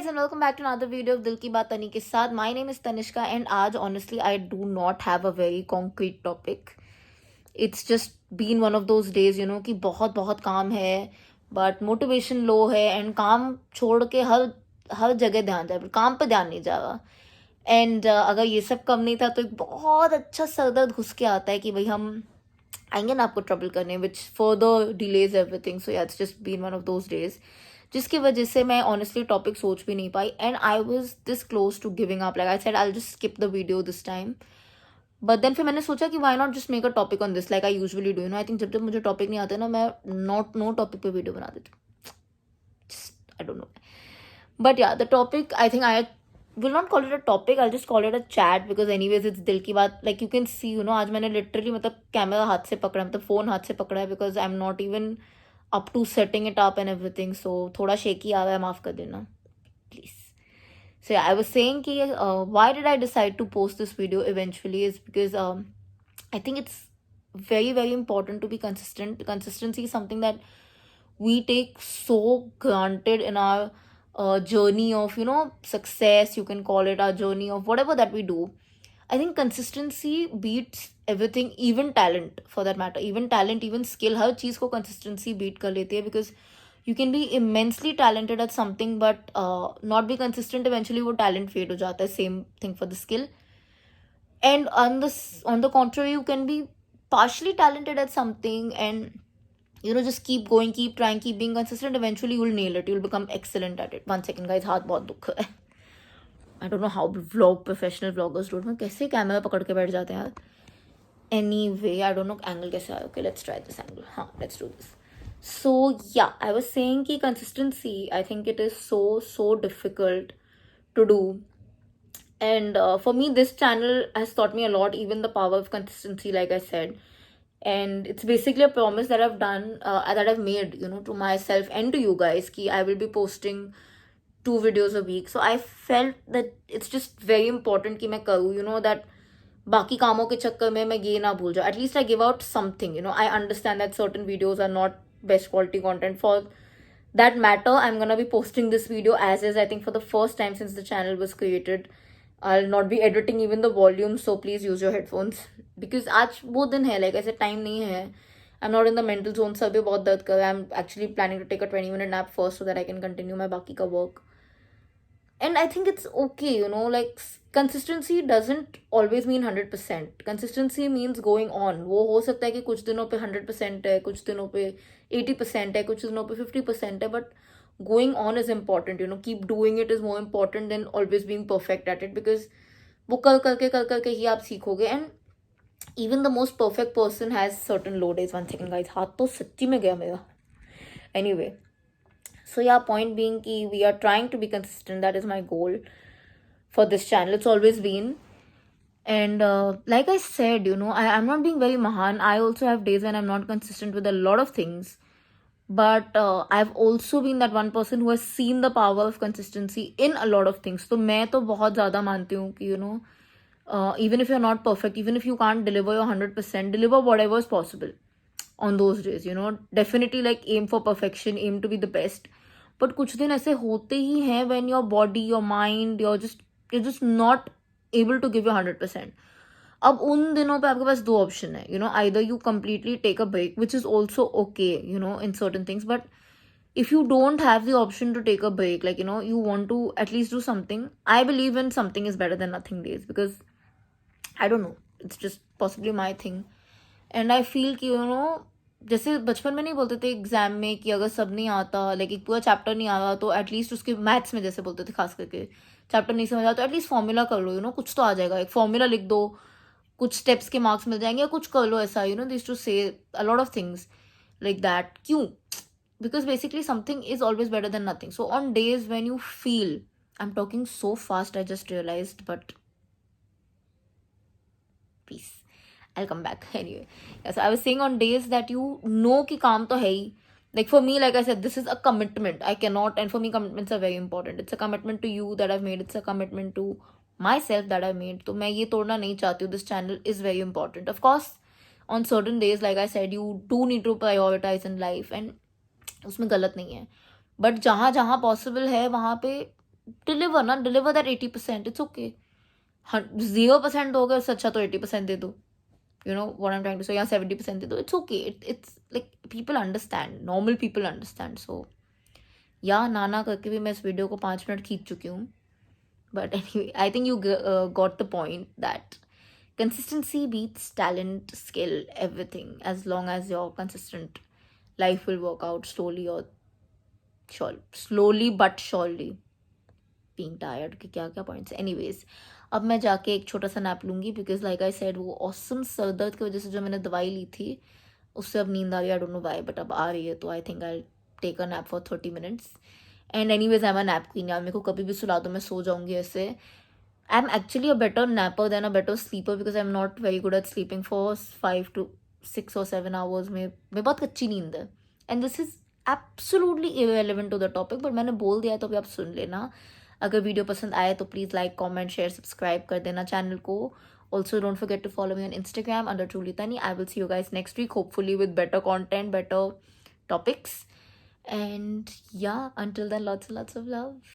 guys and welcome back to another video of दिल की बात तनी के साथ. My name is Tanishka and आज honestly I do not have a very concrete topic. It's just been one of those days कि बहुत बहुत काम है but motivation low है and काम छोड़ के हर हर जगह ध्यान जाए काम पे ध्यान नहीं जा रहा. एंड अगर ये सब कम नहीं था तो एक बहुत अच्छा सरदर्द घुस के आता है कि भाई हम आएंगे ना आपको ट्रबल करने which further delays everything. So it's just been one of those days जिसकी वजह से मैं ऑनेस्टली टॉपिक सोच भी नहीं पाई and I was this close to giving up. Like I said I just skip the video this time. But then फिर मैंने सोचा कि why not just make a topic on this like I usually do. I think जब मुझे topic नहीं आते ना मैं नो टॉपिक पे वीडियो बना देती हूँ. आई don't no. But yeah, the topic, I think I will not call it a topic, I'll just call it a chat because anyways it's दिल की बात. Like you can see आज मैंने literally मतलब कैमरा हाथ से पकड़ा मतलब फ़ोन हाथ से पकड़ा है because I'm not even up to setting it up and everything. So थोड़ा shaky आ रहा है, माफ़ कर देना please. So yeah, I was saying कि why did I decide to post this video eventually is because I think it's very important to be consistent. Consistency is something that we take so granted in our journey of success, you can call it, our journey of whatever that we do. I think consistency beats everything, even talent for that matter, even talent, even skill. हर चीज़ को consistency beat कर लेती है because you can be immensely talented at something but not be consistent. Eventually वो talent fade हो जाता है. Same thing for the skill. And on the contrary, you can be partially talented at something and just keep going, keep trying, keep being consistent. Eventually you'll nail it, you'll become excellent at it. 1 second guys, हाथ बहुत दुख है. I don't know how professional vloggers do it. मैं कैसे camera पकड़ के बैठ जाते हैं यार. Anyway, I don't know angle कैसे आया. Okay, let's try this angle. हाँ, let's do this. So yeah, I was saying कि consistency, I think it is so difficult to do. And for me, this channel has taught me a lot, even the power of consistency, like I said. And it's basically a promise that I've done, that I've made, to myself and to you guys, ki I will be posting 2 videos a week. So I felt that it's just very important कि मैं करूँ, that बाकी कामों के चक्कर में मैं ये ना भूल जाऊँ. At least I give out something, I understand that certain videos are not best quality content. For that matter, I'm gonna be posting this video as is. I think for the first time since the channel was created, I'll not be editing even the volume, so please use your headphones because आज वो दिन है, like ऐसे time नहीं है. I'm not in the mental zone. Sir भी बहुत दर्द कर रहा है. I'm actually planning to take a 20-minute nap first so that I can continue my बाकी का work. And I think it's okay, like consistency doesn't always mean 100%. Consistency means going on. वो हो सकता है कि कुछ दिनों पे 100% है, कुछ दिनों पे 80% है, कुछ दिनों पे 50% है, but going on is important. Keep doing it is more important than always being perfect at it because वो कर करके ही आप सीखोगे. And even the most perfect person has certain low days. 1 second guys, हाथ तो सच्ची में गया मेरा. Anyway, so yeah, point being कि we are trying to be consistent. That is my goal for this channel. It's always been. And like I said, I'm not being very mahan. I also have days when I'm not consistent with a lot of things. But I've also been that one person who has seen the power of consistency in a lot of things. तो मैं तो बहुत ज़्यादा मानती हूँ कि even if you're not perfect, even if you can't deliver your 100%, deliver whatever is possible on those days. Definitely like aim for perfection, aim to be the best. But कुछ दिन ऐसे होते ही हैं when your body, your mind, you're just not able to give your 100%. अब उन दिनों पे आपके पास 2 ऑप्शन है. Either you completely take a break, which is also okay, in certain things. But if you don't have the option to take a break, like, you want to at least do something, I believe in something is better than nothing days because I don't know, it's just possibly my thing. And I feel कि जैसे बचपन में नहीं बोलते थे exam में कि अगर सब नहीं आता, लाइक एक पूरा चैप्टर नहीं आ रहा तो एटलीस्ट उसके मैथ्स में जैसे बोलते थे खास करके चैप्टर नहीं समझ आता तो एटलीस्ट फॉर्मूला कर लो. कुछ तो आ जाएगा, एक फॉर्मूला लिख दो, कुछ स्टेप्स के मार्क्स मिल जाएंगे, या कुछ कर लो ऐसा. This to say a lot of things like that. क्यों? Because basically something is always better than nothing. So on days when you feel, I am talking so fast, I just realised, but peace, I'll come back. Anyway, yeah, so I was saying on days that कि काम तो है ही. Like for me, like I said, this is a commitment. I cannot, and for me commitments are very important. It's a commitment to you that I've made. It's a commitment to myself that I've made. तो मैं ये तोड़ना नहीं चाहती हूँ. This channel is very important. Of course, on certain days, like I said, you do need to prioritize in life, and उसमें गलत नहीं है. But जहाँ जहाँ possible है वहाँ पे डिलीवर दैट 80%, इट्स ओके. 0% हो गया, उससे अच्छा तो 80% दे दो. You know what I'm trying to say? या 70% दे दो. It's okay. It's like people understand. Normal people understand. So या नाना करके भी मैं इस वीडियो को 5 मिनट खींच चुकी हूँ. But anyway, I think you got the point that consistency beats talent, skill, everything. As long as you're consistent, life will work out slowly or slowly but surely. Being tired के क्या क्या points. Anyways, अब मैं जाके एक छोटा सा nap लूँगी बिकॉज लाइक आई सेड वो ऑसम सर दर्द की वजह से जो मैंने दवाई ली थी उससे अब नींद आ रही है. I don't know why but अब आ रही है. तो I think I take a nap for 30 minutes. And anyways I am a nap queen यार. मेरे को कभी भी सुला दो मैं सो जाऊँगी ऐसे. I am actually a better napper than a better sleeper because I am not very good at sleeping for 5 to 6 or 7 hours में बहुत कच्ची नींद है. And this is absolutely irrelevant to the topic but मैंने बोल दिया है तो अभी आप सुन लेना. अगर वीडियो पसंद आए तो please like comment share subscribe कर देना चैनल को. Also don't forget to follow me on Instagram under Truly Tani. I will see you guys next week, hopefully with better content, better topics. And yeah, until then, lots and lots of love.